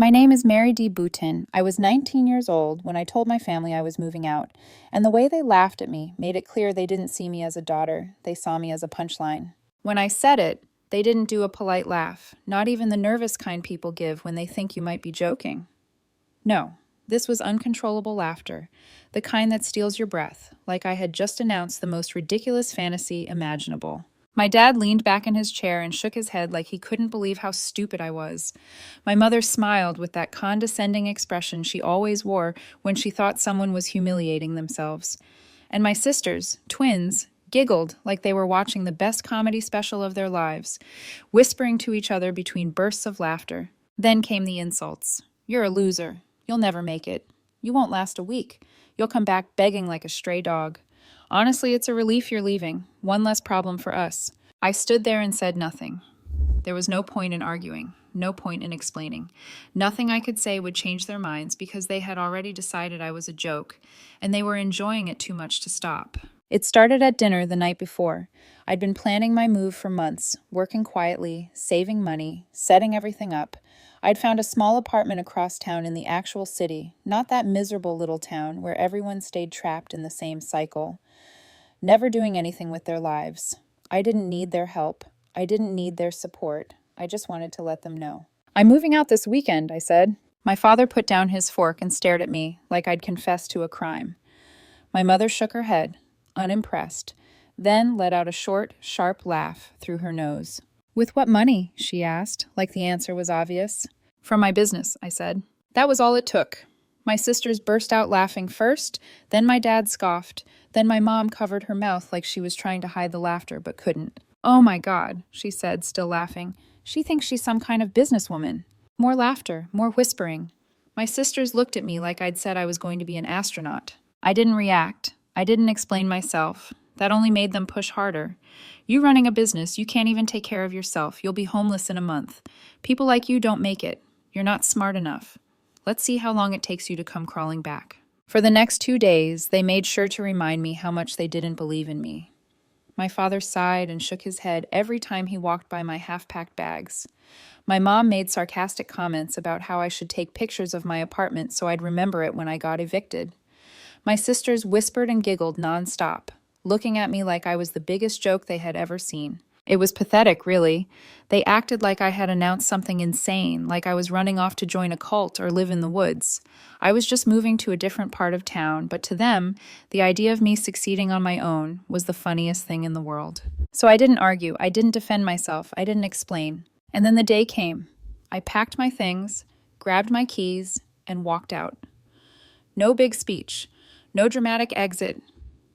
My name is Mary D. Boutin. I was 19 years old when I told my family I was moving out, and the way they laughed at me made it clear they didn't see me as a daughter, they saw me as a punchline. When I said it, they didn't do a polite laugh, not even the nervous kind people give when they think you might be joking. No, this was uncontrollable laughter, the kind that steals your breath, like I had just announced the most ridiculous fantasy imaginable. My dad leaned back in his chair and shook his head like he couldn't believe how stupid I was. My mother smiled with that condescending expression she always wore when she thought someone was humiliating themselves. And my sisters, twins, giggled like they were watching the best comedy special of their lives, whispering to each other between bursts of laughter. Then came the insults. You're a loser. You'll never make it. You won't last a week. You'll come back begging like a stray dog. Honestly, it's a relief you're leaving. One less problem for us. I stood there and said nothing. There was no point in arguing, no point in explaining. Nothing I could say would change their minds because they had already decided I was a joke, and they were enjoying it too much to stop. It started at dinner the night before. I'd been planning my move for months, working quietly, saving money, setting everything up. I'd found a small apartment across town in the actual city, not that miserable little town where everyone stayed trapped in the same cycle, never doing anything with their lives. I didn't need their help. I didn't need their support. I just wanted to let them know. I'm moving out this weekend, I said. My father put down his fork and stared at me like I'd confessed to a crime. My mother shook her head, unimpressed, then let out a short, sharp laugh through her nose. With what money? She asked, like the answer was obvious. From my business, I said. That was all it took. My sisters burst out laughing first, then my dad scoffed, then my mom covered her mouth like she was trying to hide the laughter but couldn't. Oh my God, she said, still laughing. She thinks she's some kind of businesswoman. More laughter, more whispering. My sisters looked at me like I'd said I was going to be an astronaut. I didn't react. I didn't explain myself. That only made them push harder. You running a business, you can't even take care of yourself. You'll be homeless in a month. People like you don't make it. You're not smart enough. Let's see how long it takes you to come crawling back. For the next 2 days, they made sure to remind me how much they didn't believe in me. My father sighed and shook his head every time he walked by my half-packed bags. My mom made sarcastic comments about how I should take pictures of my apartment so I'd remember it when I got evicted. My sisters whispered and giggled nonstop, looking at me like I was the biggest joke they had ever seen. It was pathetic, really. They acted like I had announced something insane, like I was running off to join a cult or live in the woods. I was just moving to a different part of town, but to them, the idea of me succeeding on my own was the funniest thing in the world. So I didn't argue, I didn't defend myself, I didn't explain. And then the day came. I packed my things, grabbed my keys, and walked out. No big speech, no dramatic exit,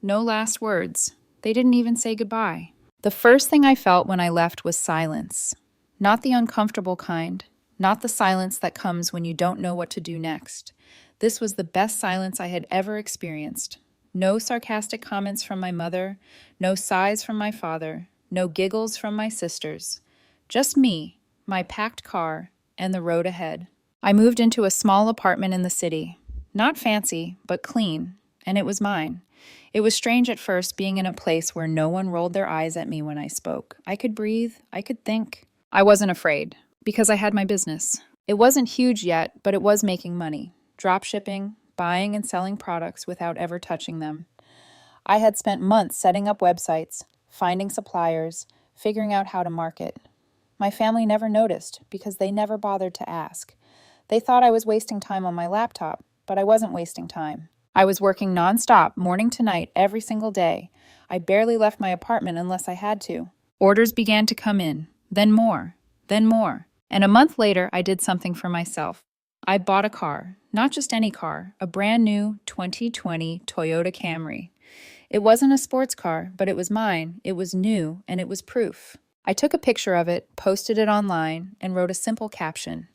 no last words. They didn't even say goodbye. The first thing I felt when I left was silence. Not the uncomfortable kind, not the silence that comes when you don't know what to do next. This was the best silence I had ever experienced. No sarcastic comments from my mother, no sighs from my father, no giggles from my sisters. Just me, my packed car, and the road ahead. I moved into a small apartment in the city. Not fancy, but clean, and it was mine. It was strange at first being in a place where no one rolled their eyes at me when I spoke. I could breathe. I could think. I wasn't afraid, because I had my business. It wasn't huge yet, but it was making money. Drop shipping, buying and selling products without ever touching them. I had spent months setting up websites, finding suppliers, figuring out how to market. My family never noticed, because they never bothered to ask. They thought I was wasting time on my laptop, but I wasn't wasting time. I was working nonstop, morning to night, every single day. I barely left my apartment unless I had to. Orders began to come in, then more, then more. And a month later, I did something for myself. I bought a car, not just any car, a brand new 2020 Toyota Camry. It wasn't a sports car, but it was mine, it was new, and it was proof. I took a picture of it, posted it online, and wrote a simple caption.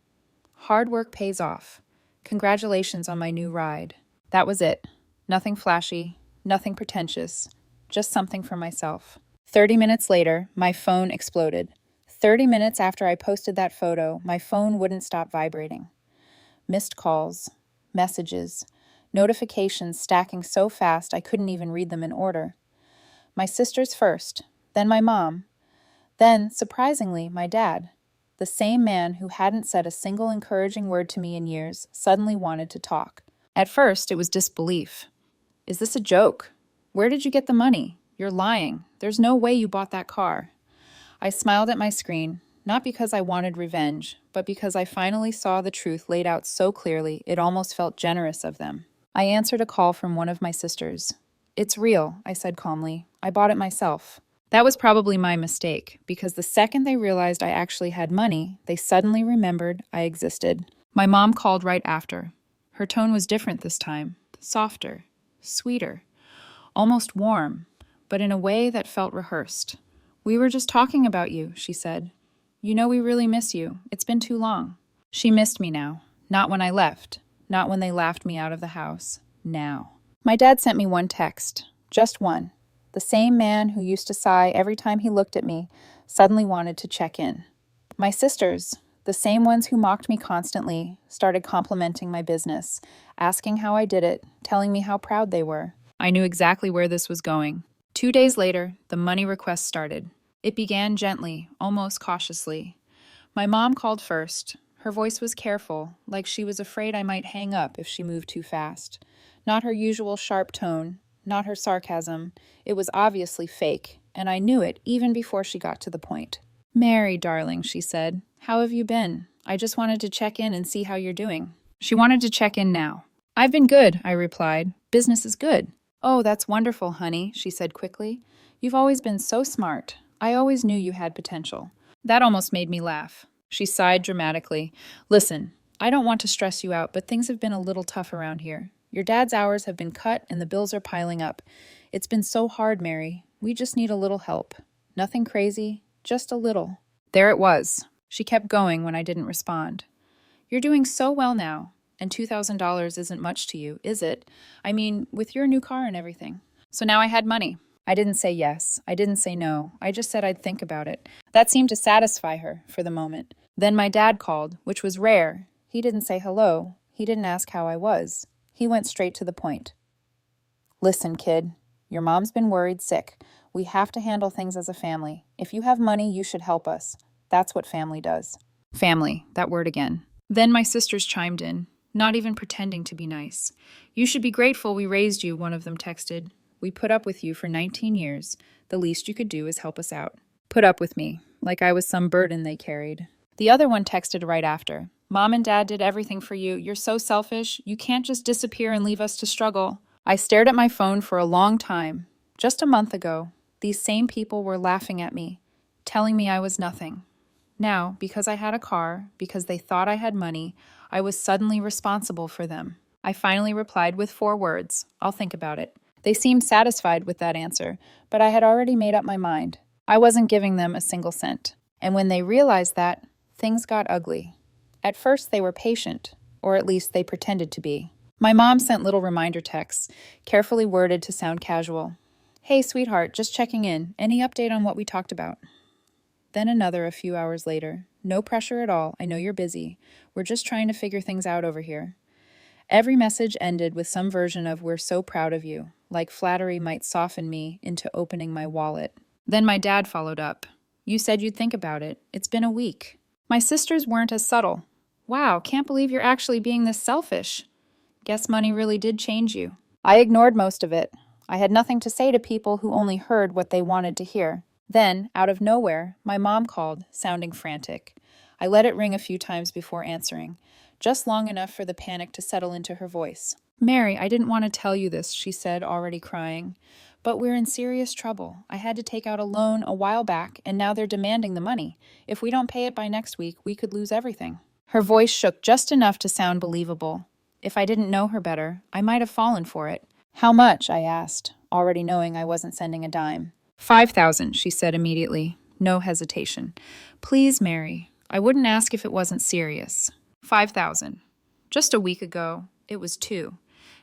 Hard work pays off. Congratulations on my new ride. That was it. Nothing flashy, nothing pretentious, just something for myself. 30 minutes later, my phone exploded. 30 minutes after I posted that photo, my phone wouldn't stop vibrating. Missed calls, messages, notifications stacking so fast I couldn't even read them in order. My sisters first, then my mom, then, surprisingly, my dad. the same man who hadn't said a single encouraging word to me in years, suddenly wanted to talk. At first, it was disbelief. Is this a joke? Where did you get the money? You're lying. There's no way you bought that car. I smiled at my screen, not because I wanted revenge, but because I finally saw the truth laid out so clearly it almost felt generous of them. I answered a call from one of my sisters. It's real, I said calmly. I bought it myself. That was probably my mistake, because the second they realized I actually had money, they suddenly remembered I existed. My mom called right after. Her tone was different this time, softer, sweeter, almost warm, but in a way that felt rehearsed. We were just talking about you, she said. You know we really miss you. It's been too long. She missed me now. Not when I left. Not when they laughed me out of the house. Now. My dad sent me one text. Just one. The same man who used to sigh every time he looked at me suddenly wanted to check in. My sisters, the same ones who mocked me constantly, started complimenting my business, asking how I did it, telling me how proud they were. I knew exactly where this was going. 2 days later, the money request started. It began gently, almost cautiously. My mom called first. Her voice was careful, like she was afraid I might hang up if she moved too fast. Not her usual sharp tone, not her sarcasm. It was obviously fake, and I knew it even before she got to the point. Mary, darling, she said, how have you been? I just wanted to check in and see how you're doing. She wanted to check in now. I've been good, I replied. Business is good. Oh, that's wonderful, honey, she said quickly. You've always been so smart. I always knew you had potential. That almost made me laugh. She sighed dramatically. Listen, I don't want to stress you out, but things have been a little tough around here. Your dad's hours have been cut and the bills are piling up. It's been so hard, Mary. We just need a little help. Nothing crazy, just a little. There it was. She kept going when I didn't respond. You're doing so well now, and $2,000 isn't much to you, is it? I mean, with your new car and everything. So now I had money. I didn't say yes. I didn't say no. I just said I'd think about it. That seemed to satisfy her for the moment. Then my dad called, which was rare. He didn't say hello. He didn't ask how I was. He went straight to the point. Listen, kid, your mom's been worried sick. We have to handle things as a family. If you have money, you should help us. That's what family does. Family, that word again. Then my sisters chimed in, not even pretending to be nice. You should be grateful we raised you, one of them texted. We put up with you for 19 years. The least you could do is help us out. Put up with me, like I was some burden they carried. The other one texted right after. Mom and Dad did everything for you. You're so selfish. You can't just disappear and leave us to struggle. I stared at my phone for a long time. Just a month ago, these same people were laughing at me, telling me I was nothing. Now, because I had a car, because they thought I had money, I was suddenly responsible for them. I finally replied with 4 words. I'll think about it. They seemed satisfied with that answer, but I had already made up my mind. I wasn't giving them a single cent. And when they realized that, things got ugly. At first, they were patient, or at least they pretended to be. My mom sent little reminder texts, carefully worded to sound casual. Hey, sweetheart, just checking in. Any update on what we talked about? Then another a few hours later. No pressure at all. I know you're busy. We're just trying to figure things out over here. Every message ended with some version of we're so proud of you, like flattery might soften me into opening my wallet. Then my dad followed up. You said you'd think about it. It's been a week. My sisters weren't as subtle. Wow, can't believe you're actually being this selfish. Guess money really did change you. I ignored most of it. I had nothing to say to people who only heard what they wanted to hear. Then, out of nowhere, my mom called, sounding frantic. I let it ring a few times before answering, just long enough for the panic to settle into her voice. Mary, I didn't want to tell you this, she said, already crying. But we're in serious trouble. I had to take out a loan a while back, and now they're demanding the money. If we don't pay it by next week, we could lose everything. Her voice shook just enough to sound believable. If I didn't know her better, I might have fallen for it. How much? I asked, already knowing I wasn't sending a dime. 5,000, she said immediately. No hesitation. Please, Mary. I wouldn't ask if it wasn't serious. 5,000. Just a week ago, it was 2.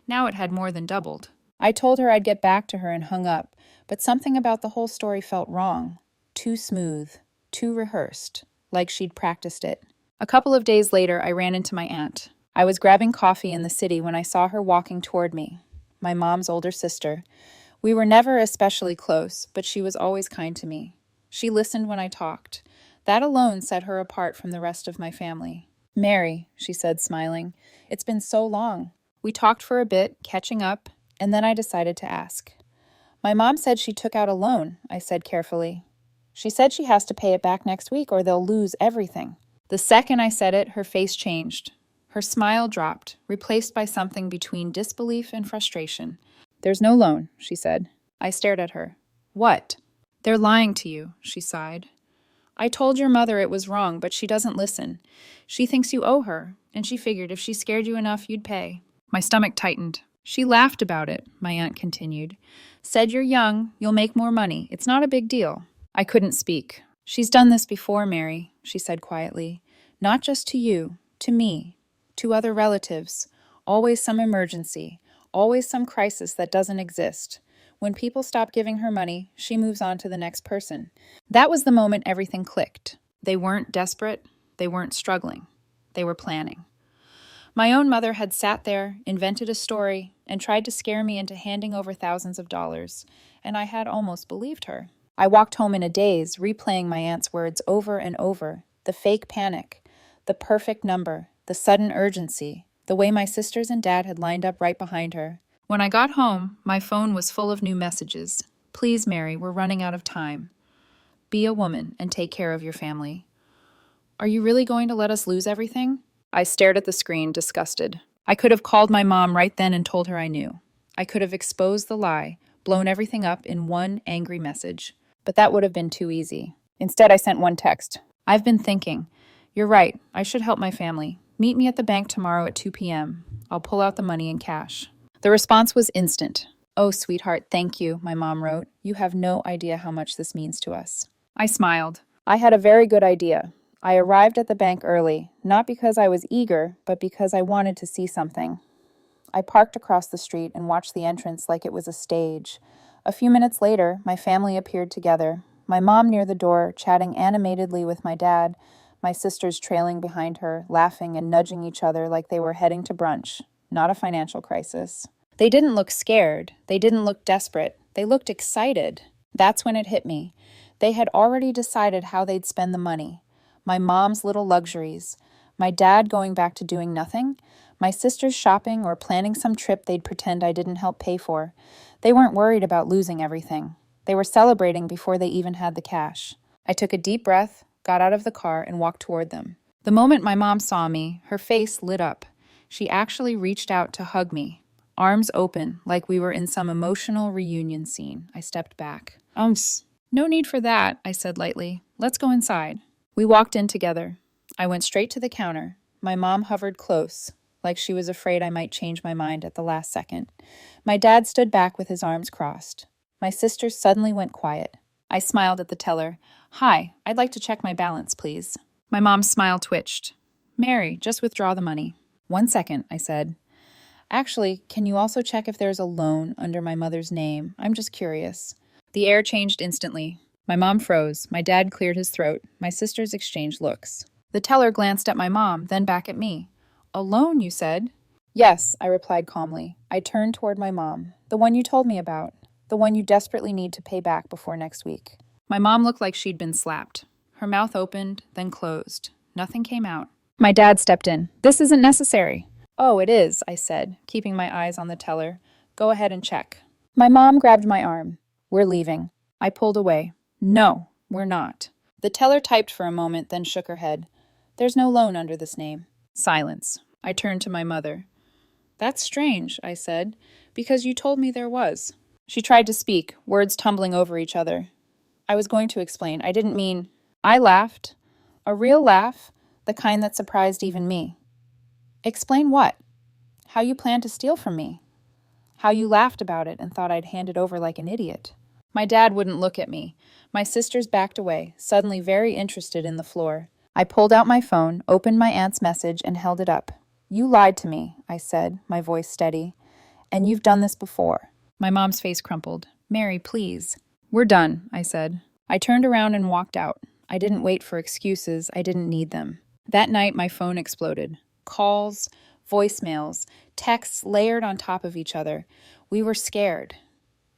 Now it had more than doubled. I told her I'd get back to her and hung up, but something about the whole story felt wrong. Too smooth. Too rehearsed. Like she'd practiced it. A couple of days later, I ran into my aunt. I was grabbing coffee in the city when I saw her walking toward me. My mom's older sister. We were never especially close, but she was always kind to me. She listened when I talked. That alone set her apart from the rest of my family. "Mary," she said, smiling, "it's been so long." We talked for a bit, catching up, and then I decided to ask. "My mom said she took out a loan," I said carefully. "She said she has to pay it back next week or they'll lose everything." The second I said it, her face changed. Her smile dropped, replaced by something between disbelief and frustration. "There's no loan," she said. I stared at her. "What?" "They're lying to you," she sighed. "I told your mother it was wrong, but she doesn't listen. She thinks you owe her, and she figured if she scared you enough, you'd pay." My stomach tightened. "She laughed about it," my aunt continued. "Said you're young, you'll make more money. It's not a big deal." I couldn't speak. "She's done this before, Mary," she said quietly. "Not just to you, to me, to other relatives. Always some emergency, always some crisis that doesn't exist. When people stop giving her money, she moves on to the next person." That was the moment everything clicked. They weren't desperate. They weren't struggling. They were planning. My own mother had sat there, invented a story, and tried to scare me into handing over thousands of dollars, and I had almost believed her. I walked home in a daze, replaying my aunt's words over and over. The fake panic, the perfect number, the sudden urgency, the way my sisters and dad had lined up right behind her. When I got home, my phone was full of new messages. "Please, Mary, we're running out of time. Be a woman and take care of your family." "Are you really going to let us lose everything?" I stared at the screen, disgusted. I could have called my mom right then and told her I knew. I could have exposed the lie, blown everything up in one angry message. But that would have been too easy. Instead, I sent one text. "I've been thinking. You're right. I should help my family. Meet me at the bank tomorrow at 2 p.m. I'll pull out the money in cash." The response was instant. "Oh, sweetheart, thank you," my mom wrote. "You have no idea how much this means to us." I smiled. I had a very good idea. I arrived at the bank early, not because I was eager, but because I wanted to see something. I parked across the street and watched the entrance like it was a stage. A few minutes later, my family appeared together. My mom near the door, chatting animatedly with my dad, my sisters trailing behind her, laughing and nudging each other like they were heading to brunch. Not a financial crisis. They didn't look scared. They didn't look desperate. They looked excited. That's when it hit me. They had already decided how they'd spend the money. My mom's little luxuries. My dad going back to doing nothing. My sisters shopping or planning some trip they'd pretend I didn't help pay for. They weren't worried about losing everything. They were celebrating before they even had the cash. I took a deep breath, got out of the car, and walked toward them. The moment my mom saw me, her face lit up. She actually reached out to hug me. Arms open, like we were in some emotional reunion scene. I stepped back. "No need for that," I said lightly. "Let's go inside." We walked in together. I went straight to the counter. My mom hovered close, like she was afraid I might change my mind at the last second. My dad stood back with his arms crossed. My sisters suddenly went quiet. I smiled at the teller. "Hi, I'd like to check my balance, please." My mom's smile twitched. "Mary, just withdraw the money." "1 second," I said. "Actually, can you also check if there's a loan under my mother's name? I'm just curious." The air changed instantly. My mom froze. My dad cleared his throat. My sisters exchanged looks. The teller glanced at my mom, then back at me. "A loan, you said?" "Yes," I replied calmly. I turned toward my mom. "The one you told me about. The one you desperately need to pay back before next week." My mom looked like she'd been slapped. Her mouth opened, then closed. Nothing came out. My dad stepped in. "This isn't necessary." "Oh, it is," I said, keeping my eyes on the teller. "Go ahead and check." My mom grabbed my arm. "We're leaving." I pulled away. "No, we're not." The teller typed for a moment, then shook her head. "There's no loan under this name." Silence. I turned to my mother. "That's strange," I said, "because you told me there was." She tried to speak, words tumbling over each other. I was going to explain. I didn't mean... I laughed. A real laugh, the kind that surprised even me. "Explain what? How you planned to steal from me? How you laughed about it and thought I'd hand it over like an idiot?" My dad wouldn't look at me. My sisters backed away, suddenly very interested in the floor. I pulled out my phone, opened my aunt's message, and held it up. "You lied to me," I said, my voice steady. "And you've done this before." My mom's face crumpled. "Mary, please." "We're done," I said. I turned around and walked out. I didn't wait for excuses. I didn't need them. That night, my phone exploded. Calls, voicemails, texts layered on top of each other. We were scared.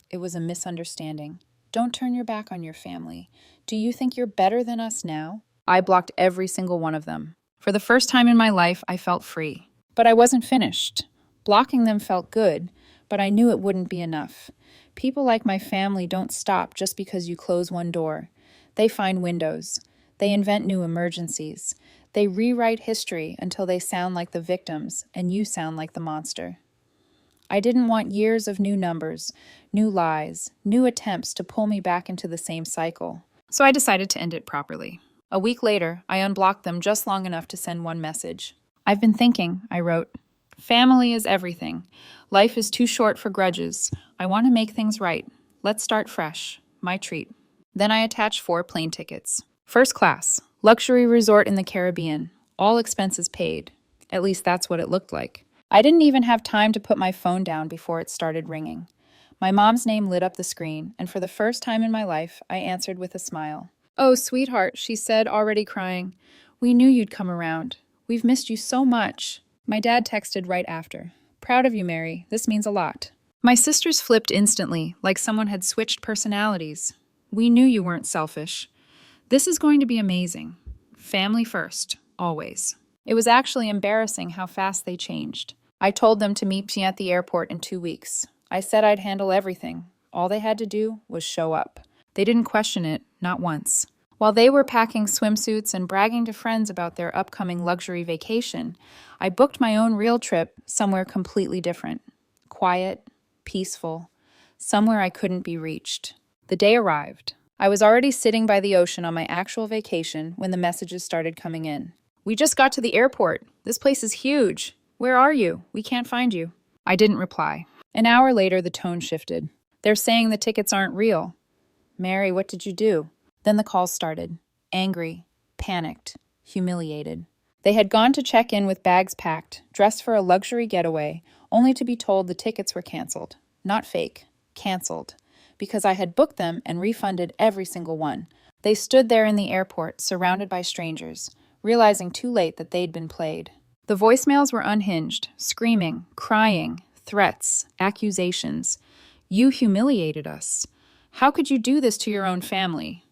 It was a misunderstanding. "Don't turn your back on your family. Do you think you're better than us now?" I blocked every single one of them. For the first time in my life, I felt free. But I wasn't finished. Blocking them felt good, but I knew it wouldn't be enough. People like my family don't stop just because you close one door. They find windows. They invent new emergencies. They rewrite history until they sound like the victims and you sound like the monster. I didn't want years of new numbers, new lies, new attempts to pull me back into the same cycle. So I decided to end it properly. A week later, I unblocked them just long enough to send one message. "I've been thinking," I wrote. "Family is everything. Life is too short for grudges. I want to make things right. Let's start fresh. My treat." Then I attached 4 plane tickets. First class, luxury resort in the Caribbean, all expenses paid. At least that's what it looked like. I didn't even have time to put my phone down before it started ringing. My mom's name lit up the screen, and for the first time in my life, I answered with a smile. "Oh, sweetheart," she said, already crying. "We knew you'd come around. We've missed you so much." My dad texted right after. "Proud of you, Mary. This means a lot." My sisters flipped instantly, like someone had switched personalities. "We knew you weren't selfish. This is going to be amazing. Family first, always." It was actually embarrassing how fast they changed. I told them to meet me at the airport in 2 weeks. I said I'd handle everything. All they had to do was show up. They didn't question it, not once. While they were packing swimsuits and bragging to friends about their upcoming luxury vacation, I booked my own real trip somewhere completely different. Quiet, peaceful, somewhere I couldn't be reached. The day arrived. I was already sitting by the ocean on my actual vacation when the messages started coming in. "We just got to the airport. This place is huge. Where are you? We can't find you." I didn't reply. An hour later, the tone shifted. "They're saying the tickets aren't real." "Mary, what did you do?" Then the calls started. Angry, panicked, humiliated. They had gone to check in with bags packed, dressed for a luxury getaway, only to be told the tickets were canceled. Not fake, canceled. Because I had booked them and refunded every single one. They stood there in the airport, surrounded by strangers, realizing too late that they'd been played. The voicemails were unhinged, screaming, crying, threats, accusations. "You humiliated us. How could you do this to your own family?"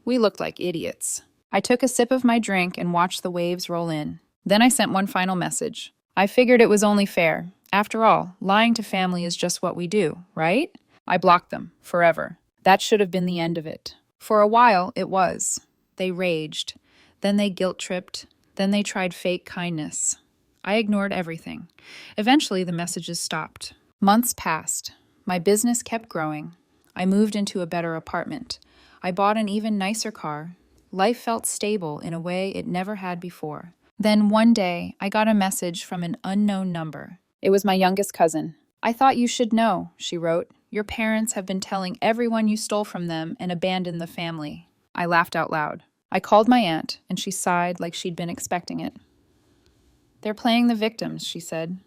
We looked like idiots. I took a sip of my drink and watched the waves roll in. Then I sent one final message. I figured it was only fair. After all, lying to family is just what we do, right? I blocked them, forever. That should have been the end of it. For a while, it was. They raged. Then they guilt-tripped. Then they tried fake kindness. I ignored everything. Eventually, the messages stopped. Months passed. My business kept growing. I moved into a better apartment. I bought an even nicer car. Life felt stable in a way it never had before. Then one day, I got a message from an unknown number. It was my youngest cousin. "I thought you should know," she wrote. "Your parents have been telling everyone you stole from them and abandoned the family." I laughed out loud. I called my aunt, and she sighed like she'd been expecting it. "They're playing the victims," she said.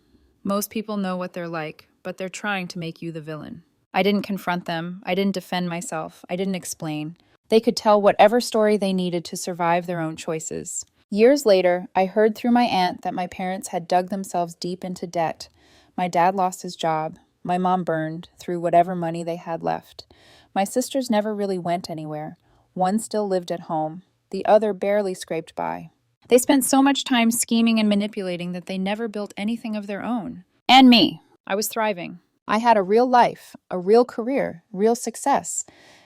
"Most people know what they're like, but they're trying to make you the villain." I didn't confront them. I didn't defend myself. I didn't explain. They could tell whatever story they needed to survive their own choices. Years later, I heard through my aunt that my parents had dug themselves deep into debt. My dad lost his job. My mom burned through whatever money they had left. My sisters never really went anywhere. One still lived at home. The other barely scraped by. They spent so much time scheming and manipulating that they never built anything of their own. And me. I was thriving. I had a real life, a real career, real success.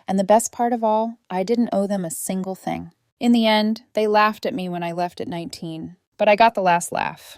And the best part of all, I didn't owe them a single thing. In the end, they laughed at me when I left at 19. But I got the last laugh.